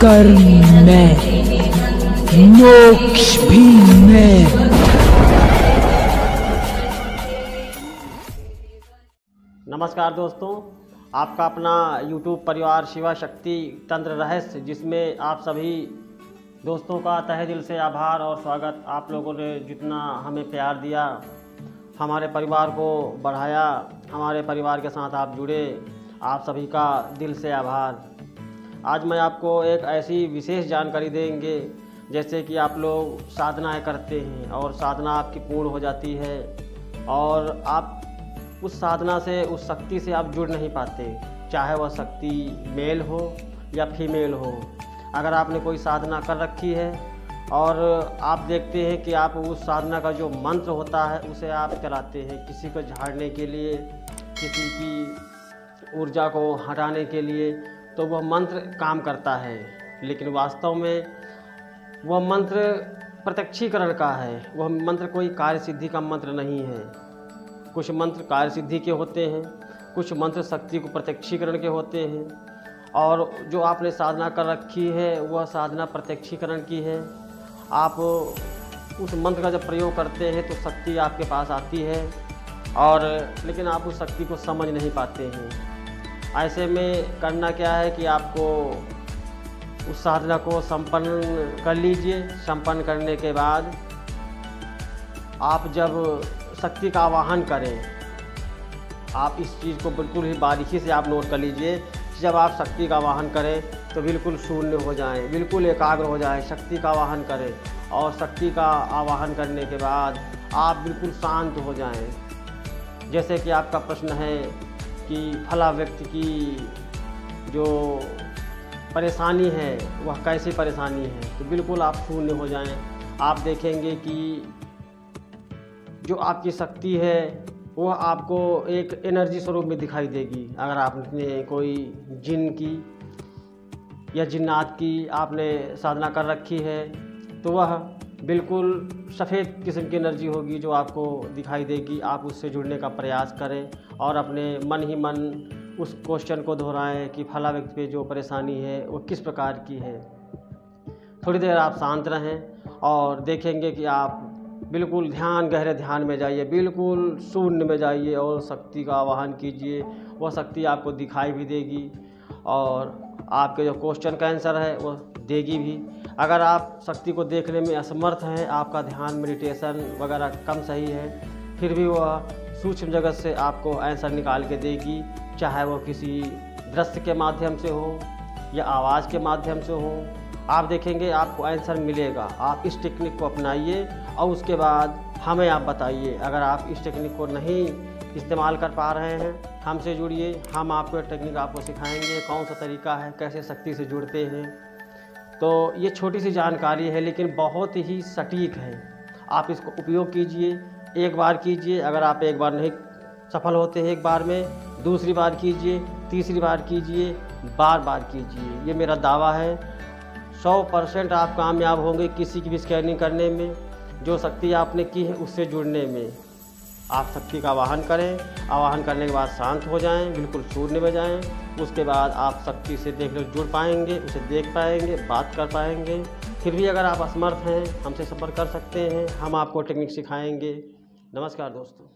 कर्म में, मोक्ष भी में। नमस्कार दोस्तों, आपका अपना YouTube परिवार शिवा शक्ति तंत्र रहस्य, जिसमें आप सभी दोस्तों का तहे दिल से आभार और स्वागत। आप लोगों ने जितना हमें प्यार दिया, हमारे परिवार को बढ़ाया, हमारे परिवार के साथ आप जुड़े, आप सभी का दिल से आभार। आज मैं आपको एक ऐसी विशेष जानकारी देंगे, जैसे कि आप लोग साधनाएं करते हैं और साधना आपकी पूर्ण हो जाती है और आप उस साधना से, उस शक्ति से आप जुड़ नहीं पाते, चाहे वह शक्ति मेल हो या फीमेल हो। अगर आपने कोई साधना कर रखी है और आप देखते हैं कि आप उस साधना का जो मंत्र होता है उसे आप चलाते हैं किसी को झाड़ने के लिए, किसी की ऊर्जा को हटाने के लिए, तो वह मंत्र काम करता है, लेकिन वास्तव में वह मंत्र प्रत्यक्षीकरण का है। वह मंत्र कोई कार्य सिद्धि का मंत्र नहीं है। कुछ मंत्र कार्य सिद्धि के होते हैं, कुछ मंत्र शक्ति को प्रत्यक्षीकरण के होते हैं, और जो आपने साधना कर रखी है वह साधना प्रत्यक्षीकरण की है। आप उस मंत्र का जब प्रयोग करते हैं तो शक्ति आपके पास आती है, और लेकिन आप उस शक्ति को समझ नहीं पाते हैं। ऐसे में करना क्या है कि आपको उस साधना को संपन्न कर लीजिए। संपन्न करने के बाद आप जब शक्ति का आवाहन करें, आप इस चीज़ को बिल्कुल ही बारीकी से आप नोट कर लीजिए। जब आप शक्ति का आवाहन करें तो बिल्कुल शून्य हो जाएं, बिल्कुल एकाग्र हो जाएं, शक्ति का आवाहन करें और शक्ति का आवाहन करने के बाद आप बिल्कुल शांत हो जाएं। जैसे कि आपका प्रश्न है कि फला व्यक्ति की जो परेशानी है वह कैसी परेशानी है, तो बिल्कुल आप शून्य हो जाएं। आप देखेंगे कि जो आपकी शक्ति है वह आपको एक एनर्जी स्वरूप में दिखाई देगी। अगर आपने कोई जिन की या जिन्नात की आपने साधना कर रखी है तो वह बिल्कुल सफ़ेद किस्म की एनर्जी होगी जो आपको दिखाई देगी। आप उससे जुड़ने का प्रयास करें और अपने मन ही मन उस क्वेश्चन को दोहराएं कि फला व्यक्ति पे जो परेशानी है वो किस प्रकार की है। थोड़ी देर आप शांत रहें और देखेंगे कि आप बिल्कुल गहरे ध्यान में जाइए, बिल्कुल शून्य में जाइए और शक्ति का आवाहन कीजिए। वह शक्ति आपको दिखाई भी देगी और आपके जो क्वेश्चन का आंसर है वह देगी भी। अगर आप शक्ति को देखने में असमर्थ हैं, आपका ध्यान मेडिटेशन वगैरह कम सही है, फिर भी वह सूक्ष्म जगत से आपको आंसर निकाल के देगी, चाहे वो किसी दृश्य के माध्यम से हो या आवाज़ के माध्यम से हो। आप देखेंगे आपको आंसर मिलेगा। आप इस टेक्निक को अपनाइए और उसके बाद हमें आप बताइए। अगर आप इस टेक्निक को नहीं इस्तेमाल कर पा रहे हैं, हमसे जुड़िए, हम आपको टेक्निक आपको सिखाएंगे कौन सा तरीका है, कैसे शक्ति से जुड़ते हैं। तो ये छोटी सी जानकारी है लेकिन बहुत ही सटीक है। आप इसको उपयोग कीजिए, एक बार कीजिए। अगर आप एक बार नहीं सफल होते हैं एक बार में, दूसरी बार कीजिए, तीसरी बार कीजिए, बार बार कीजिए। ये मेरा दावा है। 100% आप कामयाब होंगे किसी की भी स्कैनिंग करने में। जो शक्ति आपने की है उससे जुड़ने में आप शक्ति का आवाहन करें। आवाहन करने के बाद शांत हो जाएं, बिल्कुल शून्य में जाएं। उसके बाद आप शक्ति से जुड़ पाएंगे, उसे देख पाएंगे, बात कर पाएंगे। फिर भी अगर आप असमर्थ हैं, हमसे संपर्क कर सकते हैं, हम आपको टेक्निक सिखाएंगे। नमस्कार दोस्तों।